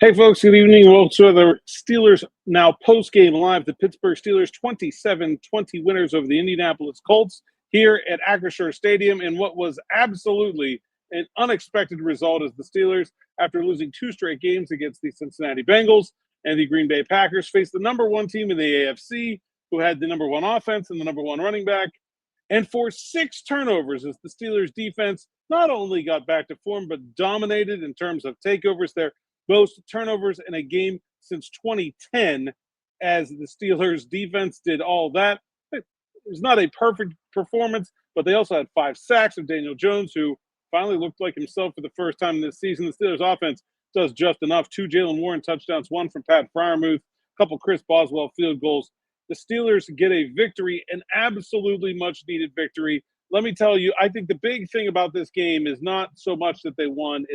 Hey, folks, good evening. Welcome to the Steelers Now post-game live. The Pittsburgh Steelers 27-20 winners over the Indianapolis Colts here at Acrisure Stadium in what was absolutely an unexpected result as the Steelers, after losing two straight games against the Cincinnati Bengals and the Green Bay Packers, faced the number one team in the AFC, who had the number one offense and the number one running back, and forced six turnovers as the Steelers defense not only got back to form, but dominated in terms of takeovers. Their most turnovers in a game since 2010, as the Steelers defense did all that. It was not a perfect performance, but they also had 5 sacks of Daniel Jones, who finally looked like himself for the first time this season. The Steelers offense does just enough. 2 Jalen Warren touchdowns, 1 from Pat Freiermuth, a couple Chris Boswell field goals. The Steelers get a victory, an absolutely much-needed victory. Let me tell you, I think the big thing about this game is not so much that they won.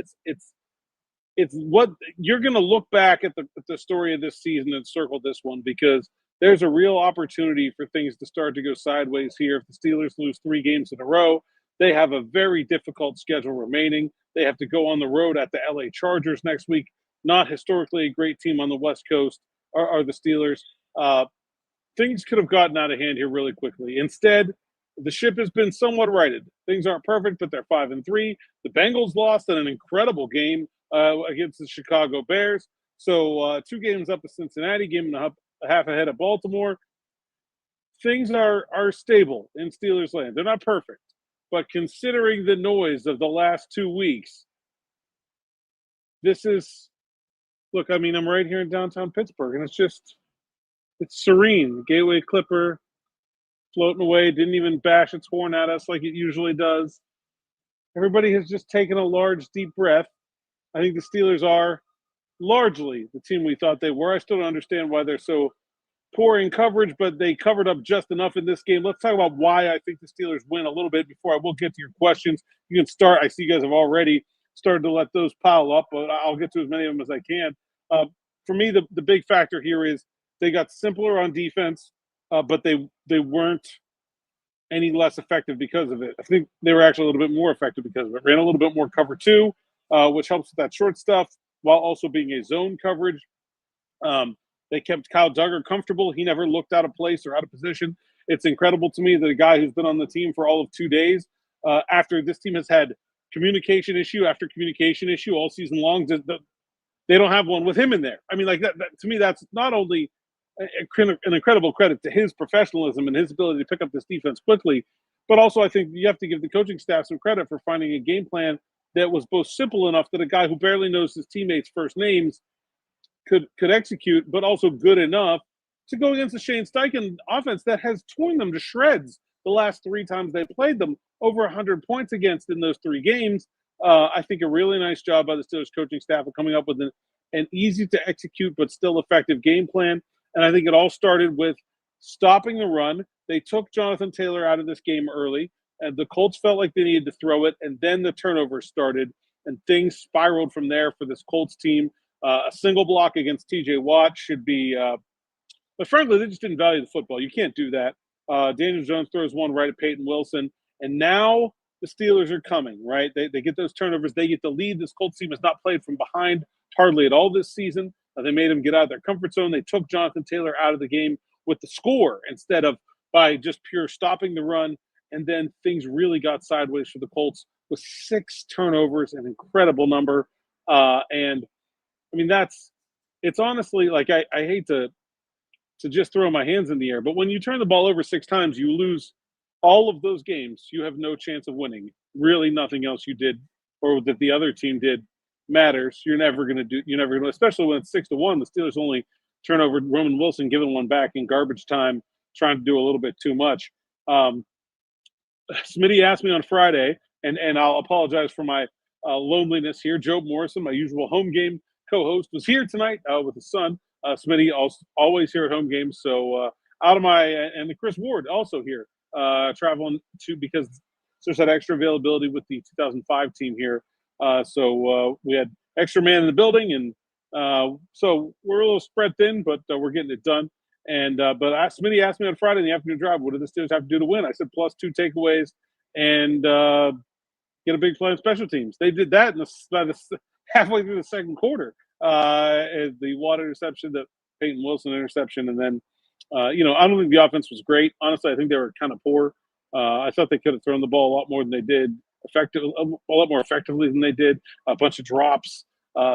It's what you're going to look back at the story of this season and circle this one, because there's a real opportunity for things to start to go sideways here. If the Steelers lose 3 games in a row, they have a very difficult schedule remaining. They have to go on the road at the LA Chargers next week. Not historically a great team on the West Coast are the Steelers. Things could have gotten out of hand here really quickly. Instead, the ship has been somewhat righted. Things aren't perfect, but they're 5-3. The Bengals lost in an incredible game against the Chicago Bears. So 2 games up to Cincinnati, game and a half ahead of Baltimore. Things are stable in Steelers land. They're not perfect, but considering the noise of the last 2 weeks, this is – look, I mean, I'm right here in downtown Pittsburgh, and it's serene. Gateway Clipper floating away, didn't even bash its horn at us like it usually does. Everybody has just taken a large, deep breath. I think the Steelers are largely the team we thought they were. I still don't understand why they're so poor in coverage, but they covered up just enough in this game. Let's talk about why I think the Steelers win a little bit before I will get to your questions. You can start. I see you guys have already started to let those pile up, but I'll get to as many of them as I can. For me, the big factor here is they got simpler on defense, but they weren't any less effective because of it. I think they were actually a little bit more effective because of it. Ran a little bit more cover 2, which helps with that short stuff, while also being a zone coverage. They kept Kyle Duggar comfortable. He never looked out of place or out of position. It's incredible to me that a guy who's been on the team for all of 2 days, after this team has had communication issue after communication issue all season long, they don't have one with him in there. I mean, like that to me, that's not only an incredible credit to his professionalism and his ability to pick up this defense quickly, but also I think you have to give the coaching staff some credit for finding a game plan that was both simple enough that a guy who barely knows his teammates' first names could execute, but also good enough to go against the Shane Steichen offense that has torn them to shreds the last 3 times they played them, over 100 points against in those 3 games. I think a really nice job by the Steelers coaching staff of coming up with an easy to execute but still effective game plan. And I think it all started with stopping the run. They took Jonathan Taylor out of this game early, and the Colts felt like they needed to throw it, and then the turnovers started, and things spiraled from there for this Colts team. A single block against T.J. Watt should be but frankly, they just didn't value the football. You can't do that. Daniel Jones throws one right at Peyton Wilson, and now the Steelers are coming, right? They get those turnovers. They get the lead. This Colts team has not played from behind hardly at all this season. They made him get out of their comfort zone. They took Jonathan Taylor out of the game with the score instead of by just pure stopping the run. And then things really got sideways for the Colts with 6 turnovers, an incredible number. And I mean, it's honestly like I hate to just throw my hands in the air, but when you turn the ball over 6 times, you lose all of those games. You have no chance of winning. Really, nothing else you did or that the other team did matters. You're never going to, especially when it's 6-1. The Steelers only turn over Roman Wilson, giving one back in garbage time, trying to do a little bit too much. Smitty asked me on Friday, and I'll apologize for my loneliness here. Joe Morrison, my usual home game co-host, was here tonight with his son. Smitty, always here at home games. So and Chris Ward also here, traveling to because there's that extra availability with the 2005 team here. So we had extra man in the building, and so we're a little spread thin, but we're getting it done. And but Smitty asked me on Friday in the afternoon drive, what do the Steelers have to do to win? I said plus 2 takeaways and get a big play on special teams. They did that in halfway through the second quarter. the Watt interception, the Peyton Wilson interception, and then I don't think the offense was great. Honestly, I think they were kind of poor. I thought they could have thrown the ball a lot more than they did, a lot more effectively than they did. A bunch of drops,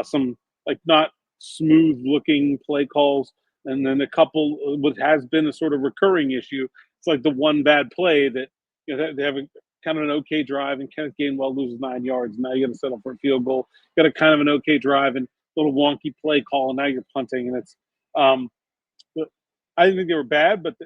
some like not smooth looking play calls, and then a couple what has been a sort of recurring issue. It's like the one bad play that they have a kind of an okay drive, and Kenneth Gainwell loses 9 yards. Now you got to settle for a field goal. Got a kind of an okay drive and a little wonky play call, and now you're punting, and it's. I didn't think they were bad, but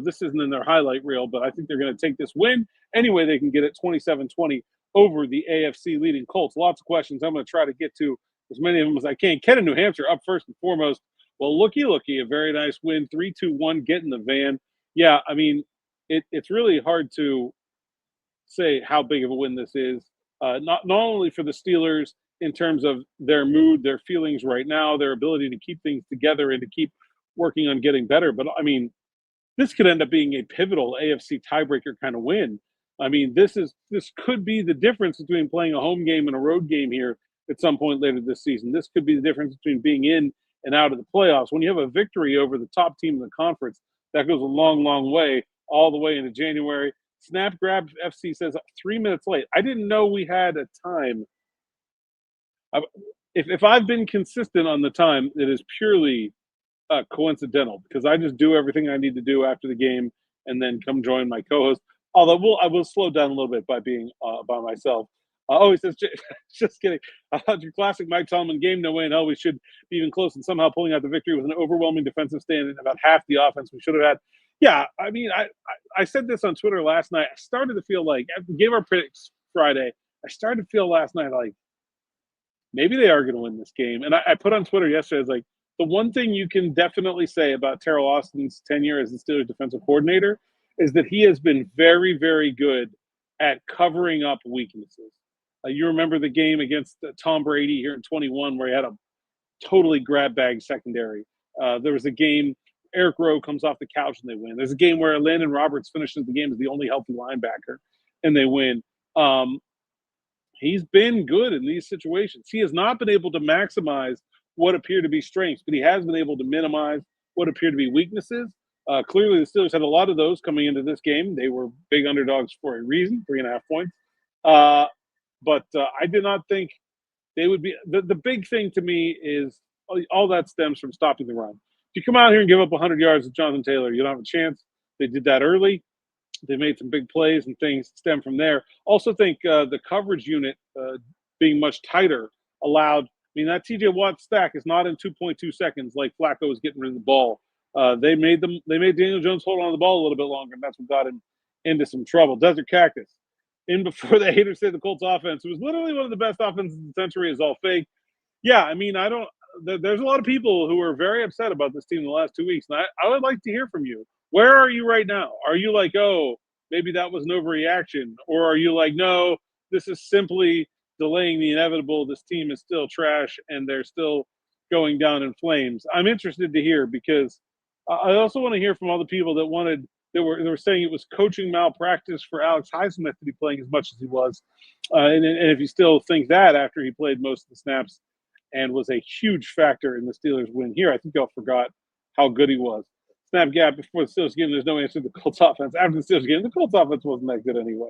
this isn't in their highlight reel. But I think they're going to take this win any way they can get it, 27-20 over the AFC leading Colts. Lots of questions. I'm going to try to get to as many of them as I can. Ken in New Hampshire up first and foremost. Well, looky, a very nice win, 3-2-1, get in the van. Yeah, I mean, it's really hard to say how big of a win this is. Not only for the Steelers in terms of their mood, their feelings right now, their ability to keep things together and to keep working on getting better. But I mean, this could end up being a pivotal AFC tiebreaker kind of win. I mean, this could be the difference between playing a home game and a road game here at some point later this season. This could be the difference between being in and out of the playoffs. When you have a victory over the top team in the conference, that goes a long, long way, all the way into January. Snap grab FC says 3 minutes late. I didn't know we had a time. If I've been consistent on the time, it is purely coincidental because I just do everything I need to do after the game and then come join my co-host. Although I will slow down a little bit by being by myself. He says, just kidding. Your classic Mike Tomlin game, no way in hell we should be even close, and somehow pulling out the victory with an overwhelming defensive stand and about half the offense we should have had. Yeah, I mean, I said this on Twitter last night. I started to feel like, after we gave our predicts Friday, I started to feel last night like maybe they are going to win this game. And I put on Twitter yesterday, I was like, the one thing you can definitely say about Terrell Austin's tenure as the Steelers defensive coordinator is that he has been very, very good at covering up weaknesses. You remember the game against Tom Brady here in 21 where he had a totally grab bag secondary. There was a game, Eric Rowe comes off the couch and they win. There's a game where Landon Roberts finishes the game as the only healthy linebacker and they win. He's been good in these situations. He has not been able to maximize what appear to be strengths, but he has been able to minimize what appear to be weaknesses. Clearly, the Steelers had a lot of those coming into this game. They were big underdogs for a reason, 3.5 points. But I did not think they would be. The big thing to me is all that stems from stopping the run. If you come out here and give up 100 yards to Jonathan Taylor, you don't have a chance. They did that early. They made some big plays and things stem from there. Also think the coverage unit being much tighter allowed. I mean, that TJ Watt stack is not in 2.2 seconds like Flacco was getting rid of the ball. They made Daniel Jones hold on to the ball a little bit longer, and that's what got him into some trouble. Desert Cactus. In before the haters say the Colts offense, it was literally one of the best offenses in the century, is all fake. Yeah, I mean, there's a lot of people who are very upset about this team in the last 2 weeks, and I would like to hear from you. Where are you right now? Are you like, oh, maybe that was an overreaction? Or are you like, no, this is simply delaying the inevitable. This team is still trash, and they're still going down in flames. I'm interested to hear because I also want to hear from all the people that were saying it was coaching malpractice for Alex Highsmith to be playing as much as he was. And if you still think that after he played most of the snaps and was a huge factor in the Steelers' win here, I think y'all forgot how good he was. Snap gap before the Steelers game, there's no answer to the Colts offense. After the Steelers game, the Colts offense wasn't that good anyway.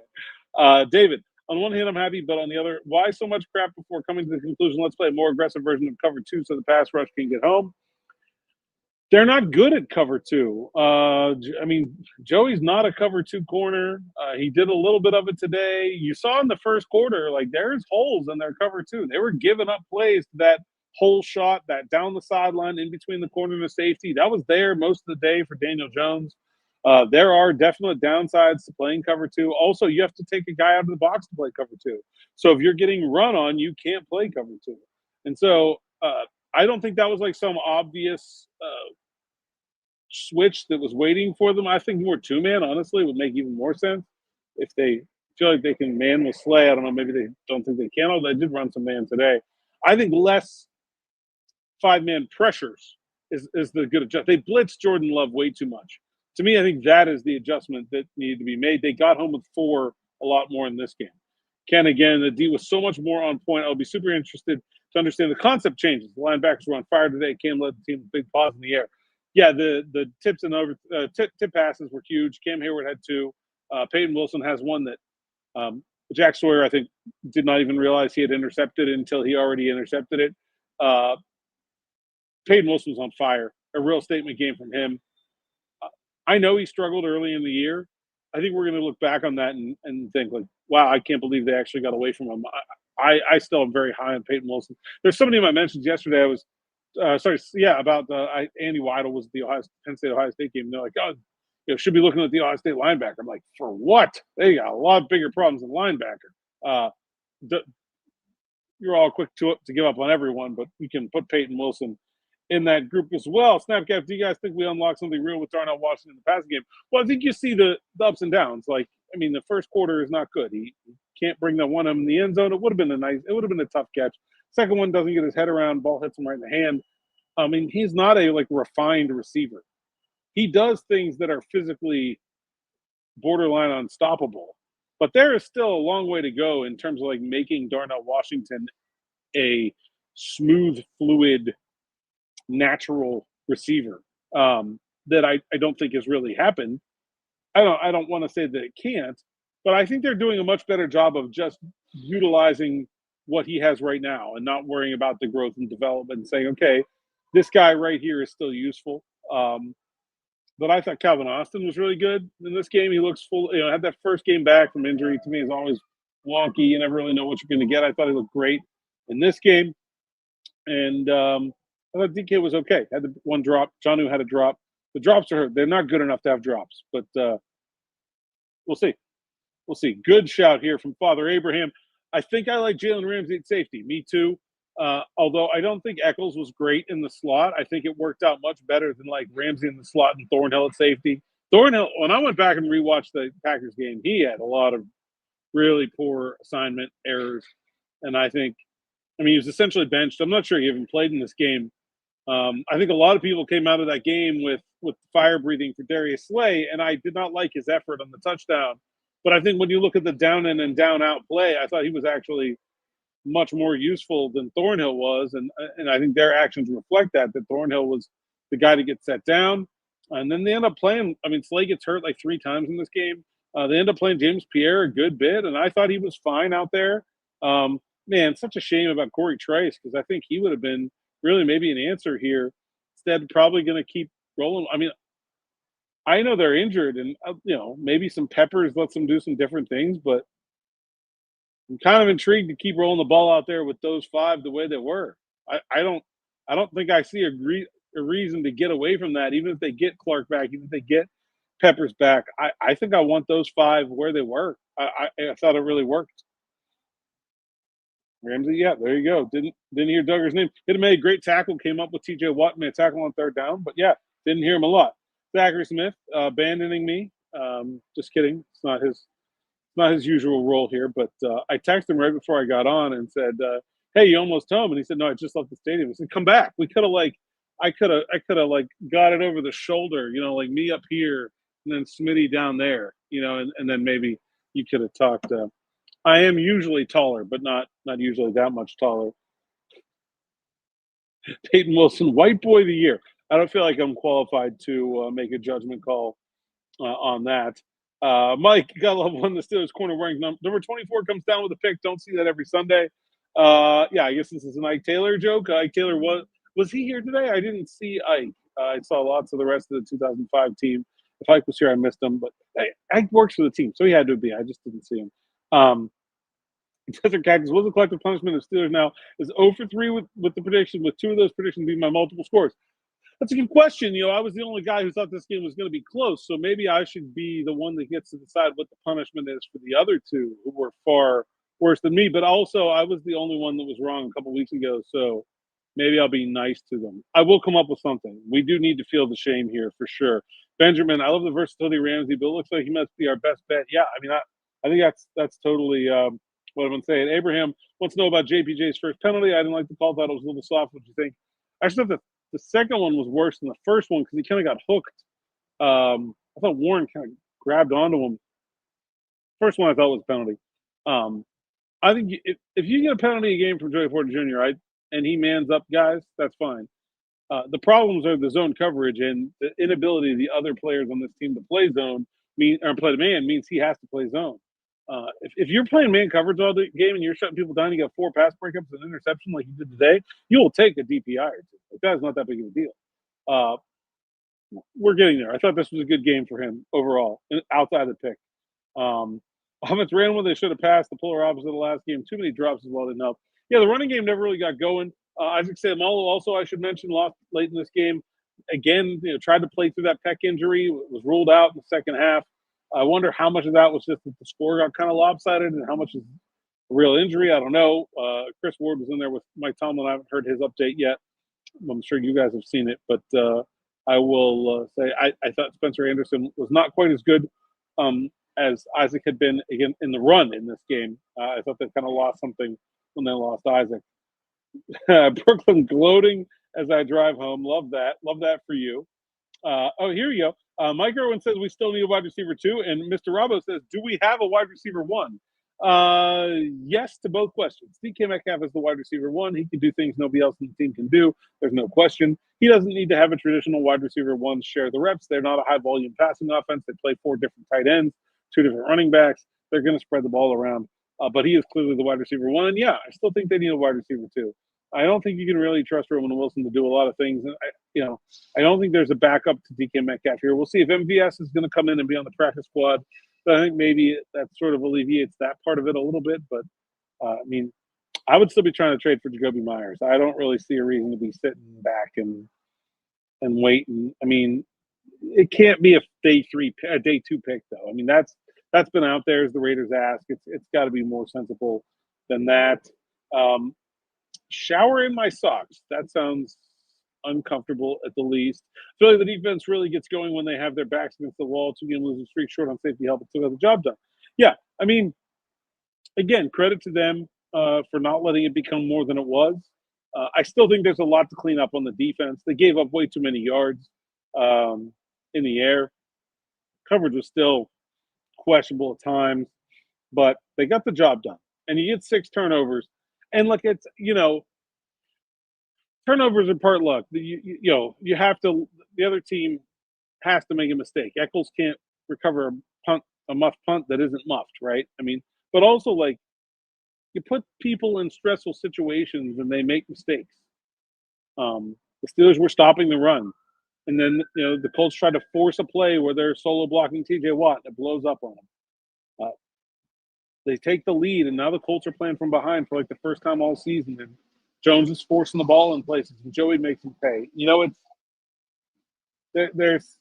David, on one hand, I'm happy, but on the other, why so much crap before coming to the conclusion? Let's play a more aggressive version of cover two so the pass rush can get home. They're not good at cover two. I mean, Joey's not a cover two corner. He did a little bit of it today. You saw in the first quarter, like there's holes in their cover two. They were giving up plays to that hole shot, that down the sideline in between the corner and the safety. That was there most of the day for Daniel Jones. There are definite downsides to playing cover two. Also, you have to take a guy out of the box to play cover two. So if you're getting run on, you can't play cover two. And so I don't think that was like some obvious switch that was waiting for them. I think more two-man, honestly, would make even more sense. If they feel like they can man with Slay, I don't know, maybe they don't think they can. Although they did run some man today. I think less five-man pressures is the good adjustment. They blitzed Jordan Love way too much. To me, I think that is the adjustment that needed to be made. They got home with 4 a lot more in this game. Ken, again, the D was so much more on point. I'll be super interested to understand the concept changes. The linebackers were on fire today. Cam led the team with big paws in the air. Yeah, the tips and tip passes were huge. Cam Hayward had two. Peyton Wilson has one that Jack Sawyer, I think, did not even realize he had intercepted it until he already intercepted it. Peyton Wilson was on fire. A real statement game from him. I know he struggled early in the year. I think we're going to look back on that and think, like, wow, I can't believe they actually got away from him. I still am very high on Peyton Wilson. There's somebody in my mentions yesterday. I was about Andy Weidel was at the Penn State Ohio State game. And they're like, oh, should be looking at the Ohio State linebacker. I'm like, for what? They got a lot bigger problems than linebacker. You're all quick to give up on everyone, but we can put Peyton Wilson in that group as well. Snapcap, do you guys think we unlocked something real with Darnell Washington in the passing game? Well, I think you see the ups and downs. Like, I mean, the first quarter is not good. He can't bring that one of them in the end zone. It would have been a tough catch. Second one doesn't get his head around, ball hits him right in the hand. I mean, he's not a refined receiver. He does things that are physically borderline unstoppable, but there is still a long way to go in terms of making Darnell Washington a smooth, fluid, natural receiver that I don't think has really happened. I don't want to say that it can't, but I think they're doing a much better job of just utilizing what he has right now and not worrying about the growth and development and saying, okay, this guy right here is still useful. But I thought Calvin Austin was really good in this game. He looks full, had that first game back from injury. To me, is always wonky. You never really know what you're going to get. I thought he looked great in this game. And I thought DK was okay. Had the one drop. Jonnu had a drop. The drops they're not good enough to have drops, but we'll see. We'll see. Good shout here from Father Abraham. I think I like Jalen Ramsey at safety. Me too. Although I don't think Eccles was great in the slot. I think it worked out much better than Ramsey in the slot and Thornhill at safety. Thornhill, when I went back and rewatched the Packers game, he had a lot of really poor assignment errors. And he was essentially benched. I'm not sure he even played in this game. I think a lot of people came out of that game with fire breathing for Darius Slay, and I did not like his effort on the touchdown. But I think when you look at the down in and down out play, I thought he was actually much more useful than Thornhill was, and I think their actions reflect that Thornhill was the guy to get set down. And then they end up playing. I mean, Slay gets hurt 3 times in this game. They end up playing James Pierre a good bit, and I thought he was fine out there. Man, such a shame about Corey Trice because I think he would have been really maybe an answer here. Instead, probably going to keep rolling. I mean, I know they're injured, and maybe some Peppers lets them do some different things, but I'm kind of intrigued to keep rolling the ball out there with those 5 the way they were. I don't think I see a reason to get away from that, even if they get Clark back, even if they get Peppers back. I think I want those 5 where they were. I thought it really worked. Ramsey, yeah, there you go. Didn't hear Duggar's name. Hit him a great tackle, came up with TJ Watt, made a tackle on 3rd down, but yeah, didn't hear him a lot. Zachary Smith abandoning me. Just kidding. It's not his usual role here, but I texted him right before I got on and said, "Hey, you almost home?" And he said, "No, I just left the stadium." I said, "Come back. We could have I could have got it over the shoulder, me up here and then Smitty down there, and then maybe you could have talked." I am usually taller, but not usually that much taller. Peyton Wilson, White Boy of the Year. I don't feel like I'm qualified to make a judgment call on that. Mike, you gotta love one of the Steelers corner wearing number 24 comes down with a pick. Don't see that every Sunday. Yeah, I guess this is an Ike Taylor joke. Ike Taylor was he here today? I didn't see Ike. I saw lots of the rest of the 2005 team. If Ike was here, I missed him. But hey, Ike works for the team, so he had to be. I just didn't see him. Desert Cactus was a collective punishment of Steelers now is 0 for 3 with the prediction, with 2 of those predictions being my multiple scores. That's a good question. I was the only guy who thought this game was going to be close, so maybe I should be the one that gets to decide what the punishment is for the other 2 who were far worse than me. But also, I was the only one that was wrong a couple weeks ago, so maybe I'll be nice to them. I will come up with something. We do need to feel the shame here for sure. Benjamin, I love the versatility of Ramsey, but it looks like he must be our best bet. Yeah, I mean, I think that's totally what I've been saying. Abraham wants to know about JPJ's first penalty. I didn't like the call. Thought it was a little soft. What do you think? I actually thought the second one was worse than the first one because he kind of got hooked. I thought Warren kind of grabbed onto him. First one I thought was a penalty. I think if you get a penalty a game from Joey Porter Jr., and he mans up guys, that's fine. The problems are the zone coverage and the inability of the other players on this team to play zone or play the man means he has to play zone. If you're playing man coverage all the game and you're shutting people down, you got 4 pass breakups and an interception like you did today, you will take a DPI or two. Like, that's not that big of a deal. Uh, we're getting there. I thought this was a good game for him overall, outside the pick. Offense ran when they should have passed. The polar opposite of the last game. Too many drops as well didn't help. Yeah, the running game never really got going. Isaac Seumalo also, I should mention, lost late in this game. Again, tried to play through that pec injury. Was ruled out in the second half. I wonder how much of that was just that the score got kind of lopsided and how much is a real injury. I don't know. Chris Ward was in there with Mike Tomlin. I haven't heard his update yet. I'm sure you guys have seen it, but I will say I thought Spencer Anderson was not quite as good as Isaac had been again in the run in this game. I thought they kind of lost something when they lost Isaac. Brooklyn gloating as I drive home. Love that. Love that for you. Here you go. Mike Irwin says we still need a wide receiver 2, and Mr. Robbo says, do we have a wide receiver 1? Yes to both questions. DK Metcalf is the wide receiver 1. He can do things nobody else in the team can do. There's no question. He doesn't need to have a traditional wide receiver 1 share the reps. They're not a high volume passing offense. They play 4 different tight ends, 2 different running backs. They're going to spread the ball around. But he is clearly the wide receiver 1. And yeah, I still think they need a wide receiver 2. I don't think you can really trust Roman Wilson to do a lot of things. And I don't think there's a backup to DK Metcalf here. We'll see if MVS is going to come in and be on the practice squad. But I think maybe that sort of alleviates that part of it a little bit. But, I would still be trying to trade for Jacoby Myers. I don't really see a reason to be sitting back and waiting. I mean, it can't be a day 2 pick, though. I mean, that's been out there as the Raiders ask. It's got to be more sensible than that. Shower in my socks. That sounds uncomfortable at the least. I feel like the defense really gets going when they have their backs against the wall, 2-game losing streak, short on safety help, and still got the job done. Yeah, I mean, again, credit to them for not letting it become more than it was. I still think there's a lot to clean up on the defense. They gave up way too many yards in the air. Coverage was still questionable at times, but they got the job done. And you get 6 turnovers. And look, it's, turnovers are part luck. You have to, the other team has to make a mistake. Eccles can't recover a muffed punt that isn't muffed, right? I mean, but also, like, you put people in stressful situations and they make mistakes. The Steelers were stopping the run. And then, the Colts try to force a play where they're solo blocking TJ Watt. It blows up on them. They take the lead, and now the Colts are playing from behind for like the first time all season. And Jones is forcing the ball in places, and Joey makes him pay. There's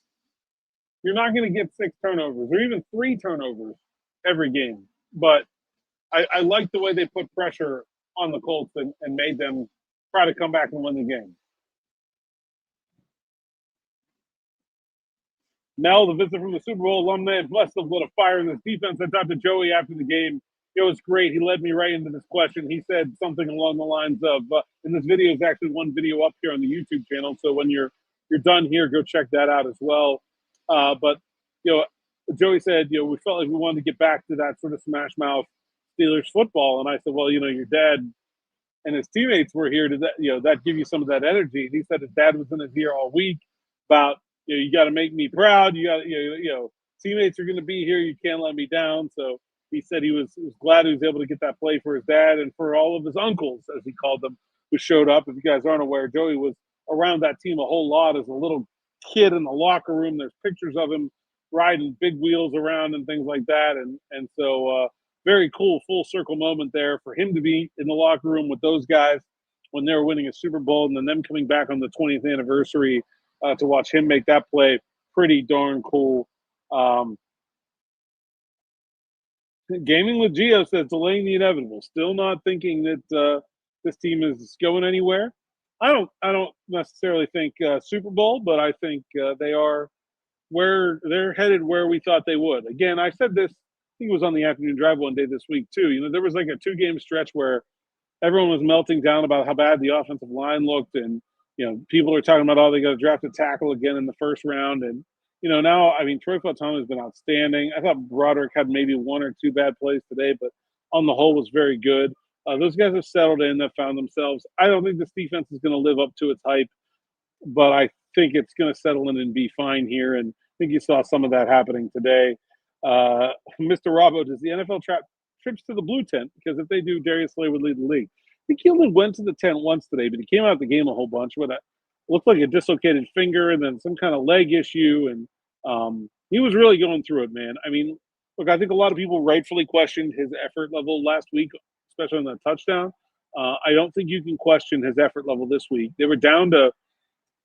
you're not going to get 6 turnovers or even 3 turnovers every game. But I like the way they put pressure on the Colts and made them try to come back and win the game. Mel, the visit from the Super Bowl alumni, must have lit a fire in this defense. I talked to Joey after the game. It was great. He led me right into this question. He said something along the lines of, and this video is actually one video up here on the YouTube channel. So when you're done here, go check that out as well. But Joey said, we felt like we wanted to get back to that sort of smash mouth Steelers football. And I said, well, your dad and his teammates were here to that give you some of that energy. And he said his dad was in his ear all week about, you got to make me proud. You got, teammates are going to be here. You can't let me down. So he said he was glad he was able to get that play for his dad and for all of his uncles, as he called them, who showed up. If you guys aren't aware, Joey was around that team a whole lot as a little kid in the locker room. There's pictures of him riding big wheels around and things like that. And so very cool full circle moment there for him to be in the locker room with those guys when they were winning a Super Bowl, and then them coming back on the 20th anniversary to watch him make that play. Pretty darn cool. Gaming with Gio says delaying the inevitable. Still not thinking that this team is going anywhere. I don't necessarily think Super Bowl, but I think they are where they're headed, where we thought they would. Again, I said this, I think it was on the afternoon drive one day this week too. There was like a 2-game stretch where everyone was melting down about how bad the offensive line looked, and people are talking about, they got to draft a tackle again in the first round. And, now, I mean, Troy Fautanu has been outstanding. I thought Broderick had maybe 1 or 2 bad plays today, but on the whole was very good. Those guys have settled in. They've found themselves. I don't think this defense is going to live up to its hype, but I think it's going to settle in and be fine here. And I think you saw some of that happening today. Mr. Robbo, does the NFL trap trips to the blue tent? Because if they do, Darius Slay would lead the league. I think he only went to the tent once today, but he came out of the game a whole bunch with a looked like a dislocated finger and then some kind of leg issue. And he was really going through it, man. I mean, look, I think a lot of people rightfully questioned his effort level last week, especially on that touchdown. I don't think you can question his effort level this week. They were down to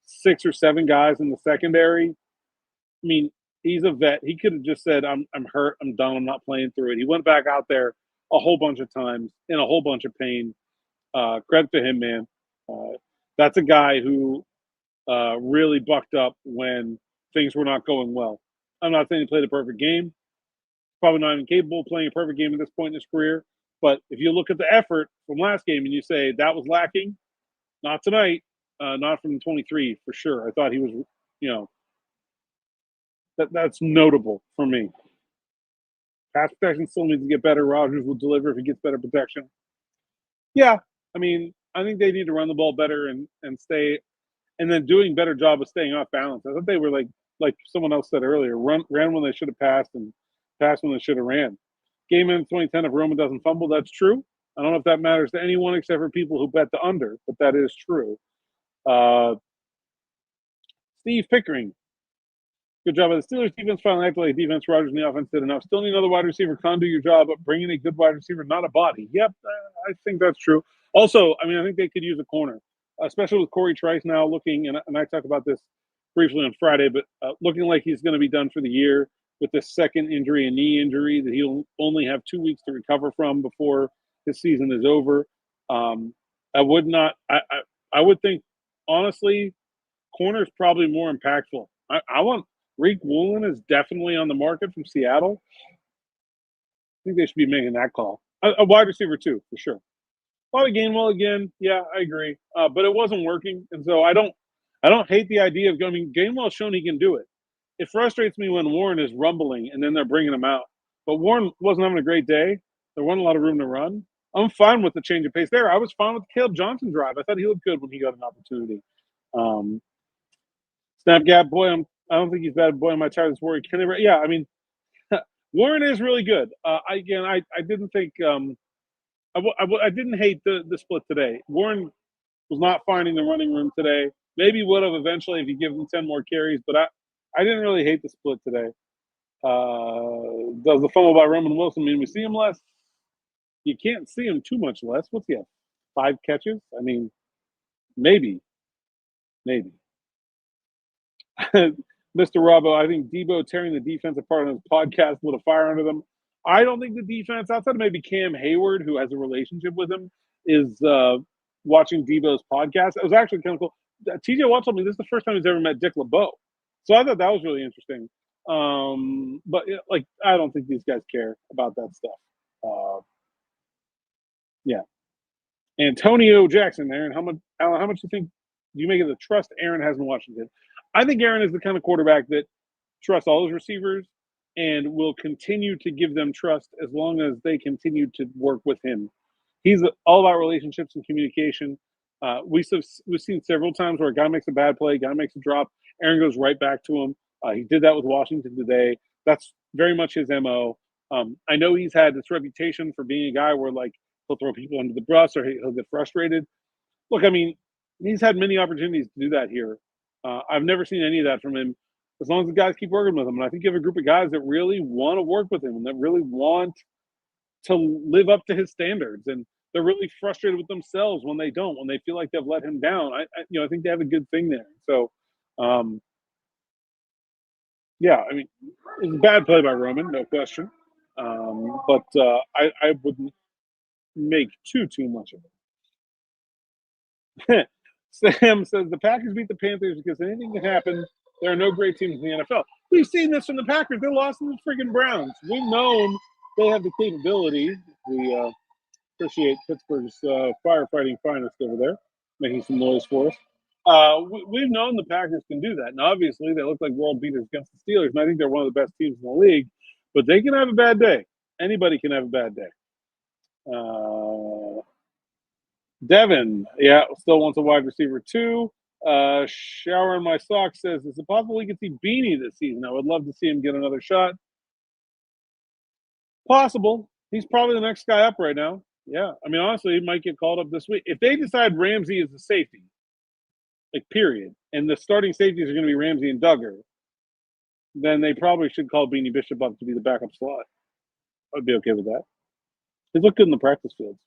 6 or 7 guys in the secondary. I mean, he's a vet. He could have just said, I'm hurt, I'm done, I'm not playing through it. He went back out there a whole bunch of times in a whole bunch of pain. Credit to him, man. That's a guy who really bucked up when things were not going well. I'm not saying he played a perfect game. Probably not even capable of playing a perfect game at this point in his career. But if you look at the effort from last game and you say that was lacking, not tonight, not from 23 for sure. I thought he was, that's notable for me. Pass protection still needs to get better. Rodgers will deliver if he gets better protection. Yeah, I mean, I think they need to run the ball better and stay, and then doing better job of staying off balance. I thought they were like someone else said earlier, ran when they should have passed and passed when they should have ran. Game in 2010, if Roman doesn't fumble, that's true. I don't know if that matters to anyone except for people who bet the under, but that is true. Steve Pickering. Good job by the Steelers defense. Finally acted like defense. Rodgers and the offense did enough. Still need another wide receiver. Can't do your job, but bring in a good wide receiver, not a body. Yep, I think that's true. Also, I mean, I think they could use a corner, especially with Corey Trice now looking, and I talked about this briefly on Friday, but looking like he's going to be done for the year with this second injury, a knee injury that he'll only have 2 weeks to recover from before his season is over. I would think, honestly, corner is probably more impactful. I want Reek Woolen is definitely on the market from Seattle. I think they should be making that call. A wide receiver too, for sure. Probably Gainwell again. Yeah, I agree. But it wasn't working, and so I don't hate the idea of going. I mean, Gainwell's shown he can do it. It frustrates me when Warren is rumbling and then they're bringing him out. But Warren wasn't having a great day. There wasn't a lot of room to run. I'm fine with the change of pace there. I was fine with the Caleb Johnson drive. I thought he looked good when he got an opportunity. Snap gap, boy, I don't think he's bad. Boy, am I tired of this worry. Yeah, I mean, Warren is really good. I didn't think I didn't hate the split today. Warren was not finding the running room today. Maybe would have eventually if you give him 10 more carries, but I didn't really hate the split today. Does the fumble by Roman Wilson mean we see him less? You can't see him too much less. What's he have? 5 catches? I mean, maybe. Mr. Robbo, I think Debo tearing the defense apart on his podcast with a fire under them. I don't think the defense, outside of maybe Cam Hayward, who has a relationship with him, is watching Debo's podcast. It was actually kind of cool. TJ Watt told me this is the first time he's ever met Dick LeBeau. So I thought that was really interesting. But I don't think these guys care about that stuff. Yeah. Antonio Jackson, Aaron, how much do you think do you make it the trust Aaron has in Washington? I think Aaron is the kind of quarterback that trusts all his receivers and will continue to give them trust as long as they continue to work with him. He's all about relationships and communication. We've seen several times where a guy makes a bad play, guy makes a drop, Aaron goes right back to him. He did that with Washington today. That's very much his MO. I know he's had this reputation for being a guy where he'll throw people under the bus or he'll get frustrated. Look, I mean, he's had many opportunities to do that here. I've never seen any of that from him as long as the guys keep working with him. And I think you have a group of guys that really want to work with him and that really want to live up to his standards. And they're really frustrated with themselves when they don't, when they feel like they've let him down. I think they have a good thing there. So, yeah, I mean, it's a bad play by Roman, no question. But I wouldn't make too much of it. Sam says the Packers beat the Panthers because anything can happen. There are no great teams in the NFL. We've seen this from the Packers. They lost to the freaking Browns. We've known they have the capability. We appreciate Pittsburgh's firefighting finest over there, making some noise for us. We've known the Packers can do that. And obviously, they look like world beaters against the Steelers. And I think they're one of the best teams in the league. But they can have a bad day. Anybody can have a bad day. Devin, yeah, still wants a wide receiver too. Shower in my socks says, is it possible he could see Beanie this season? I would love to see him get another shot. Possible. He's probably the next guy up right now. Yeah. I mean, honestly, he might get called up this week. If they decide Ramsey is the safety, like period, and the starting safeties are going to be Ramsey and Duggar, then they probably should call Beanie Bishop up to be the backup slot. I'd be okay with that. He's looked good in the practice fields.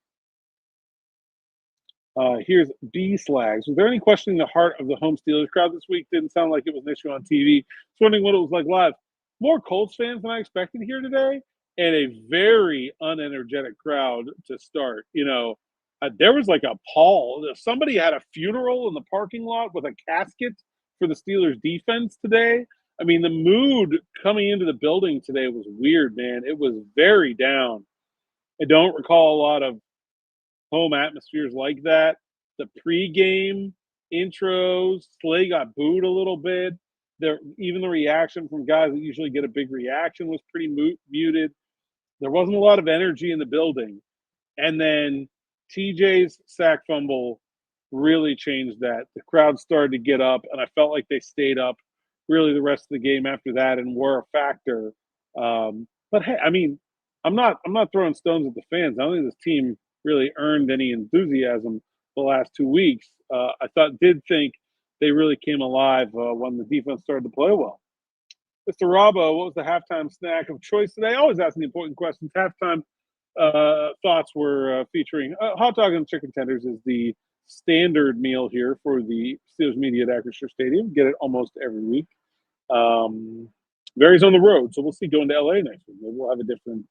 Here's B Slags. Was there any questioning the heart of the home Steelers crowd this week? Didn't sound like it was an issue on TV. Just wondering what it was like live. More Colts fans than I expected here today, and a very unenergetic crowd to start. There was like a pall. Somebody had a funeral in the parking lot with a casket for the Steelers defense today. I mean, the mood coming into the building today was weird, man. It was very down. I don't recall a lot of home atmospheres like that. The pregame intros, Slay got booed a little bit. Even the reaction from guys that usually get a big reaction was pretty muted. There wasn't a lot of energy in the building. And then TJ's sack fumble really changed that. The crowd started to get up, and I felt like they stayed up really the rest of the game after that and were a factor. But hey, I mean, I'm not throwing stones at the fans. I don't think this team really earned any enthusiasm the last 2 weeks. I did think they really came alive when the defense started to play well. Mr. Robbo, what was the halftime snack of choice today? Always asking the important questions. Halftime thoughts were featuring hot dog and chicken tenders is the standard meal here for the Steelers media at Acrisure Stadium. Get it almost every week. Varies on the road, so we'll see going to LA next week. Maybe we'll have a different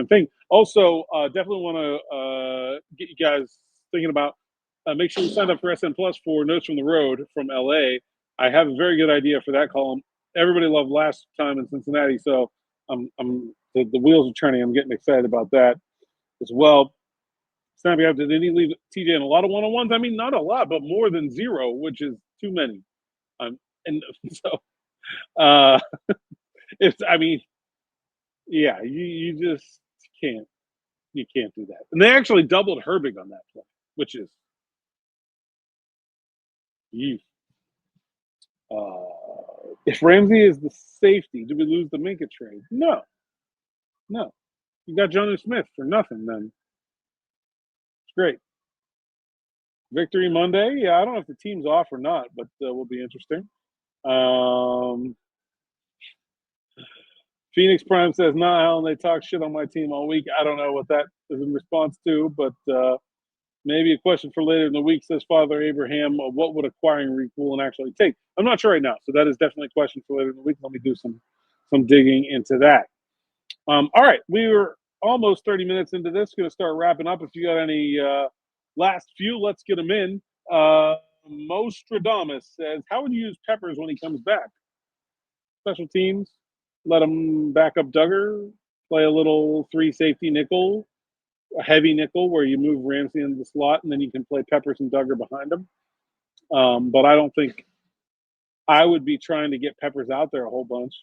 thing. Also, definitely want to get you guys thinking about make sure you sign up for SN Plus for Notes from the Road from LA. I have a very good idea for that column. Everybody loved last time in Cincinnati, so the wheels are turning. I'm getting excited about that as well. Snappy out, did he leave TJ in a lot of one-on-ones? I mean, not a lot, but more than zero, which is too many. And so it's, I mean, yeah, you just can't do that. And they actually doubled Herbig on that play, which is if Ramsey is the safety, do we lose the Minka trade? No. You got Jonnu Smith for nothing then. It's great. Victory Monday. Yeah, I don't know if the team's off or not, but will be interesting. Phoenix Prime says, nah, Alan, they talk shit on my team all week. I don't know what that is in response to, but maybe a question for later in the week, says Father Abraham. What would acquiring Rick Woolen actually take? I'm not sure right now, so that is definitely a question for later in the week. Let me do some digging into that. All right, we were almost 30 minutes into this. Going to start wrapping up. If you got any last few, let's get them in. Mostradamus says, how would you use Peppers when he comes back? Special teams, let him back up Duggar, play a little 3 safety nickel, a heavy nickel where you move Ramsey into the slot, and then you can play Peppers and Duggar behind him. But I don't think I would be trying to get Peppers out there a whole bunch.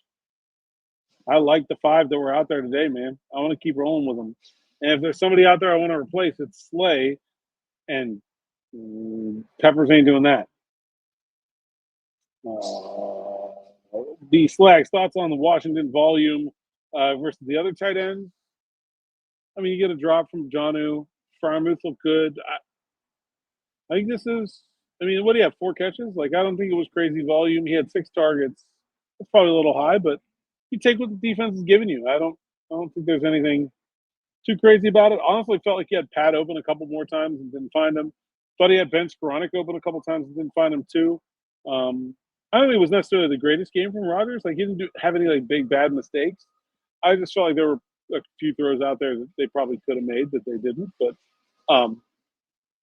I like the 5 that were out there today, man. I want to keep rolling with them. And if there's somebody out there I want to replace, it's Slay, and Peppers ain't doing that. The Slags, thoughts on the Washington volume versus the other tight ends? I mean, you get a drop from Jonnu. Farmuth looked good. I think this is, I mean, what do you have, 4 catches? Like, I don't think it was crazy volume. He had 6 targets. It's probably a little high, but you take what the defense is giving you. I don't think there's anything too crazy about it. Honestly, felt like he had Pat open a couple more times and didn't find him. Thought he had Ben Skoranek open a couple times and didn't find him too. I don't think it was necessarily the greatest game from Rodgers. Like, he didn't have any like big bad mistakes. I just felt like there were a few throws out there that they probably could have made that they didn't. But I'm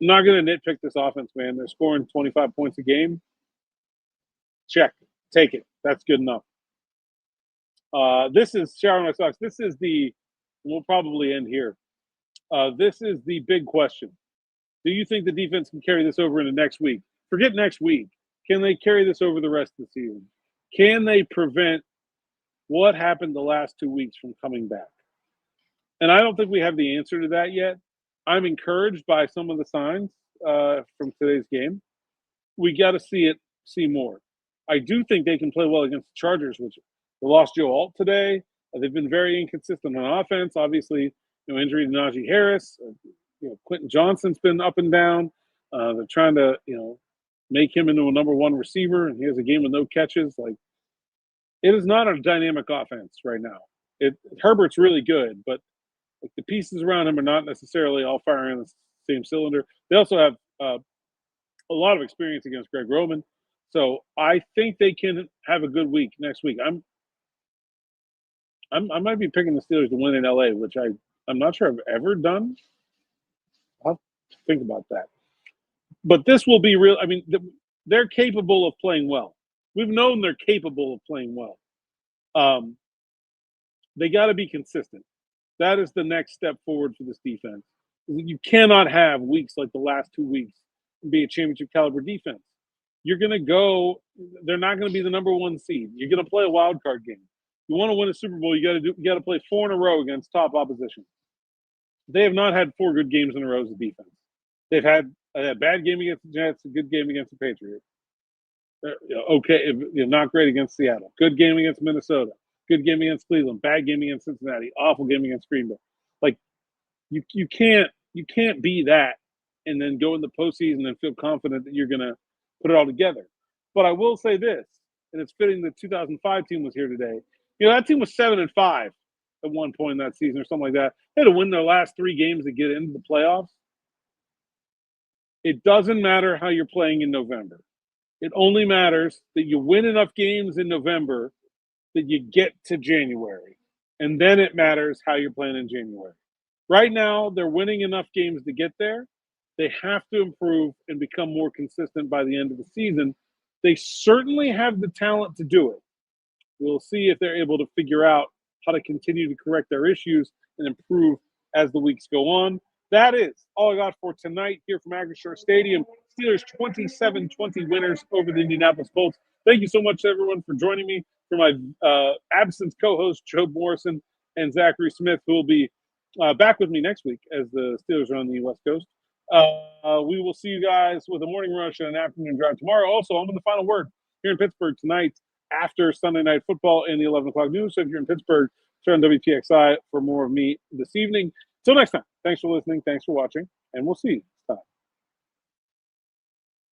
not going to nitpick this offense, man. They're scoring 25 points a game. Check. Take it. That's good enough. This is Shower My Socks. This is we'll probably end here. This is the big question. Do you think the defense can carry this over into next week? Forget next week. Can they carry this over the rest of the season? Can they prevent what happened the last 2 weeks from coming back? And I don't think we have the answer to that yet. I'm encouraged by some of the signs from today's game. We got to see more. I do think they can play well against the Chargers, which they lost Joe Alt today. They've been very inconsistent on offense. Obviously, injury to Najee Harris. Quentin Johnson's been up and down. They're trying to, make him into a number one receiver, and he has a game with no catches. Like, it is not a dynamic offense right now. Herbert's really good, but like the pieces around him are not necessarily all firing on the same cylinder. They also have a lot of experience against Greg Roman, so I think they can have a good week next week. I might be picking the Steelers to win in LA, which I'm not sure I've ever done. I'll have to think about that. But this will be real. I mean, they're capable of playing well. We've known they're capable of playing well. They got to be consistent. That is the next step forward for this defense. You cannot have weeks like the last 2 weeks and be a championship caliber defense. You're going to go. They're not going to be the number one seed. You're going to play a wild card game. You want to win a Super Bowl, you got to play 4 in a row against top opposition. They have not had 4 good games in a row as a defense. They've had a bad game against the Jets, a good game against the Patriots. Okay, not great against Seattle. Good game against Minnesota. Good game against Cleveland. Bad game against Cincinnati. Awful game against Green Bay. Like, you can't be that and then go in the postseason and feel confident that you're going to put it all together. But I will say this, and it's fitting the 2005 team was here today. That team was 7-5 at one point in that season or something like that. They had to win their last 3 games to get into the playoffs. It doesn't matter how you're playing in November. It only matters that you win enough games in November that you get to January. And then it matters how you're playing in January. Right now, they're winning enough games to get there. They have to improve and become more consistent by the end of the season. They certainly have the talent to do it. We'll see if they're able to figure out how to continue to correct their issues and improve as the weeks go on. That is all I got for tonight here from Acrisure Stadium. Steelers 27-20 winners over the Indianapolis Colts. Thank you so much, everyone, for joining me. For my absent co-host, Joe Morrison and Zachary Smith, who will be back with me next week as the Steelers are on the West Coast. We will see you guys with a morning rush and an afternoon drive tomorrow. Also, I'm on the final word here in Pittsburgh tonight after Sunday Night Football and the 11 o'clock news. So if you're in Pittsburgh, turn on WTXI for more of me this evening. Till next time, thanks for listening, thanks for watching, and we'll see you